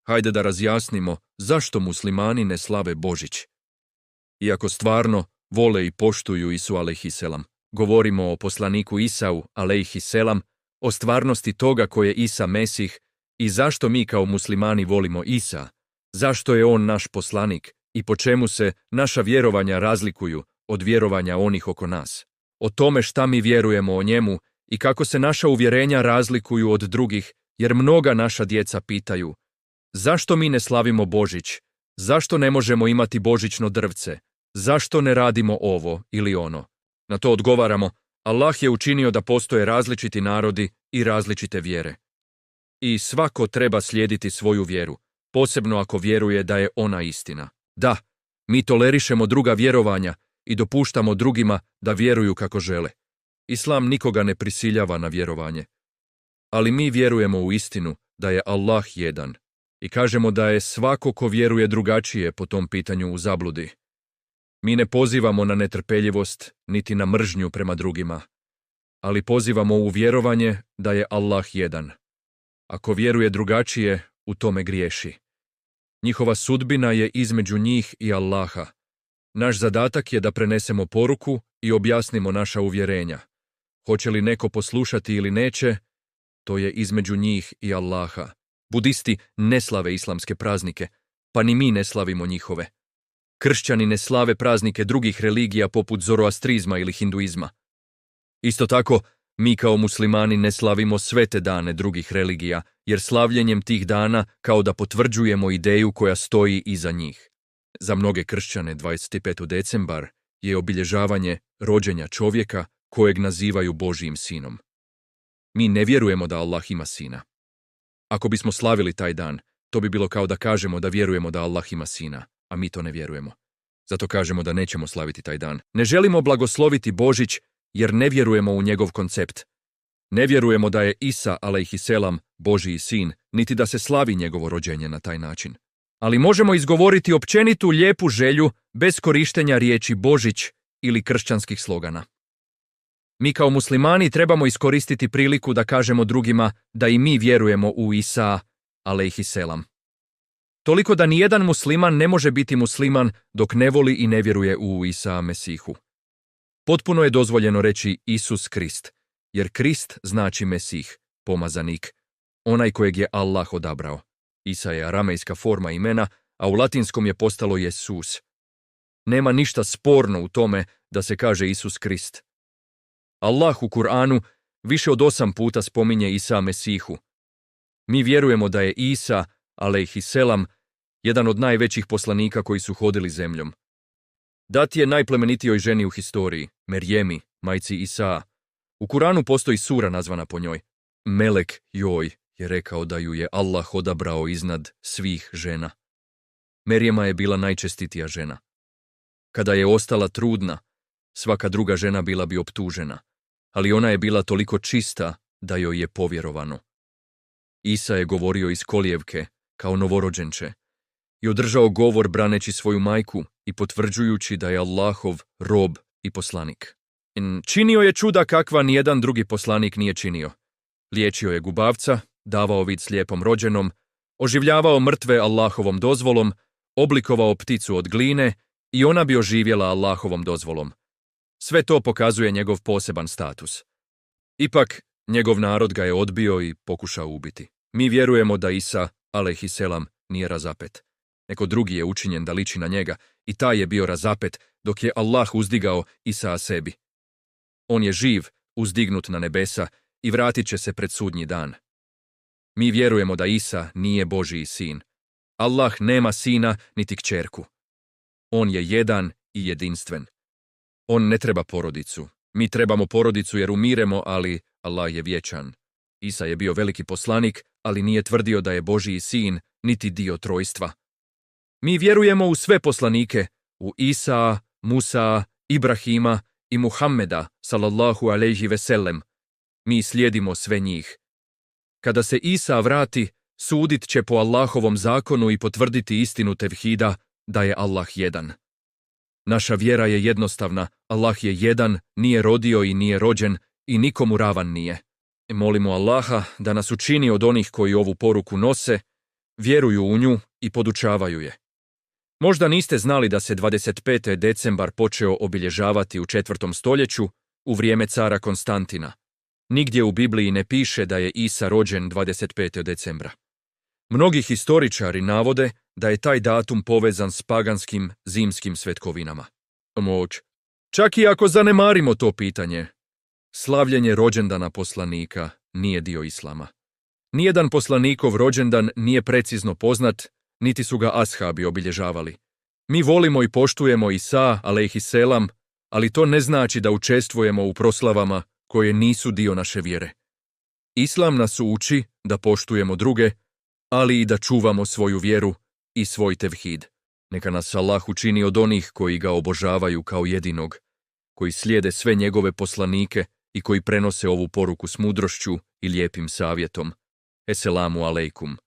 hajde da razjasnimo zašto muslimani ne slave Božić. Iako stvarno vole i poštuju Isu alejhiselam, govorimo o poslaniku Isau alejhiselam, o stvarnosti toga ko je Isa Mesih i zašto mi kao muslimani volimo Isa, zašto je on naš poslanik i po čemu se naša vjerovanja razlikuju od vjerovanja onih oko nas. O tome šta mi vjerujemo o njemu i kako se naša uvjerenja razlikuju od drugih, jer mnoga naša djeca pitaju: zašto mi ne slavimo Božić? Zašto ne možemo imati božićno drvce? Zašto ne radimo ovo ili ono? Na to odgovaramo: Allah je učinio da postoje različiti narodi i različite vjere. I svako treba slijediti svoju vjeru, posebno ako vjeruje da je ona istina. Da, mi tolerišemo druga vjerovanja i dopuštamo drugima da vjeruju kako žele. Islam nikoga ne prisiljava na vjerovanje. Ali mi vjerujemo u istinu da je Allah jedan i kažemo da je svako ko vjeruje drugačije po tom pitanju u zabludi. Mi ne pozivamo na netrpeljivost niti na mržnju prema drugima, ali pozivamo u vjerovanje da je Allah jedan. Ako vjeruje drugačije, u tome griješi. Njihova sudbina je između njih i Allaha. Naš zadatak je da prenesemo poruku i objasnimo naša uvjerenja. Hoće li neko poslušati ili neće, to je između njih i Allaha. Budisti ne slave islamske praznike, pa ni mi ne slavimo njihove. Kršćani ne slave praznike drugih religija poput zoroastrizma ili hinduizma. Isto tako, mi kao muslimani ne slavimo svete dane drugih religija, jer slavljenjem tih dana kao da potvrđujemo ideju koja stoji iza njih. Za mnoge kršćane 25. decembar je obilježavanje rođenja čovjeka kojeg nazivaju Božijim sinom. Mi ne vjerujemo da Allah ima sina. Ako bismo slavili taj dan, to bi bilo kao da kažemo da vjerujemo da Allah ima sina, a mi to ne vjerujemo. Zato kažemo da nećemo slaviti taj dan. Ne želimo blagosloviti Božić jer ne vjerujemo u njegov koncept. Ne vjerujemo da je Isa alejhiselam Božiji sin, niti da se slavi njegovo rođenje na taj način. Ali možemo izgovoriti općenitu lijepu želju bez korištenja riječi Božić ili kršćanskih slogana. Mi kao muslimani trebamo iskoristiti priliku da kažemo drugima da i mi vjerujemo u Isa alejhiselam. Toliko da nijedan musliman ne može biti musliman dok ne voli i ne vjeruje u Isa Mesihu. Potpuno je dozvoljeno reći Isus Krist, jer Krist znači Mesih, pomazanik, onaj kojeg je Allah odabrao. Isa je aramejska forma imena, a u latinskom je postalo Jesus. Nema ništa sporno u tome da se kaže Isus Krist. Allah u Kur'anu više od 8 puta spominje Isa Mesihu. Mi vjerujemo da je Isa alejhiselam jedan od najvećih poslanika koji su hodili zemljom. Dat je najplemenitijoj ženi u historiji, Merjemi, majci Isa. U Kuranu postoji sura nazvana po njoj. Melek joj je rekao da ju je Allah odabrao iznad svih žena. Merjema je bila najčestitija žena. Kada je ostala trudna, svaka druga žena bila bi optužena, ali ona je bila toliko čista da joj je povjerovano. Isa je govorio iz kolijevke, kao novorođenče, i održao govor braneći svoju majku i potvrđujući da je Allahov rob i poslanik. Činio je čuda kakva nijedan drugi poslanik nije činio. Liječio je gubavca, davao vid slijepom rođenom, oživljavao mrtve Allahovom dozvolom, oblikovao pticu od gline i ona bi oživjela Allahovom dozvolom. Sve to pokazuje njegov poseban status. Ipak, njegov narod ga je odbio i pokušao ubiti. Mi vjerujemo da Isa alejhiselam nije razapet. Neko drugi je učinjen da liči na njega i taj je bio razapet dok je Allah uzdigao Isa sebi. On je živ, uzdignut na nebesa i vratit će se pred sudnji dan. Mi vjerujemo da Isa nije Božiji sin. Allah nema sina niti kćerku. On je jedan i jedinstven. On ne treba porodicu. Mi trebamo porodicu jer umiremo, ali Allah je vječan. Isa je bio veliki poslanik, ali nije tvrdio da je Božiji sin, niti dio trojstva. Mi vjerujemo u sve poslanike, u Isa, Musa, Ibrahima i Muhammeda, sallallahu alejhi ve sellem. Mi slijedimo sve njih. Kada se Isa vrati, sudit će po Allahovom zakonu i potvrditi istinu tevhida da je Allah jedan. Naša vjera je jednostavna, Allah je jedan, nije rodio i nije rođen i nikomu ravan nije. Molimo Allaha da nas učini od onih koji ovu poruku nose vjeruju u nju i podučavaju je. Možda niste znali da se 25. decembar počeo obilježavati u 4. stoljeću u vrijeme cara Konstantina. Nigdje u Bibliji ne piše da je Isa rođen 25. decembra. Mnogi historičari navode da je taj datum povezan s paganskim zimskim svetkovinama. Čak i ako zanemarimo to pitanje, slavljenje rođendana poslanika nije dio islama. Nijedan poslanikov rođendan nije precizno poznat, niti su ga ashabi obilježavali. Mi volimo i poštujemo Isa, alejhiselam, ali to ne znači da učestvujemo u proslavama koje nisu dio naše vjere. Islam nas uči da poštujemo druge, ali i da čuvamo svoju vjeru i svoj tevhid. Neka nas Allah učini od onih koji ga obožavaju kao jedinog, koji slijede sve njegove poslanike i koji prenose ovu poruku s mudrošću i lijepim savjetom. Eselamu alejkum.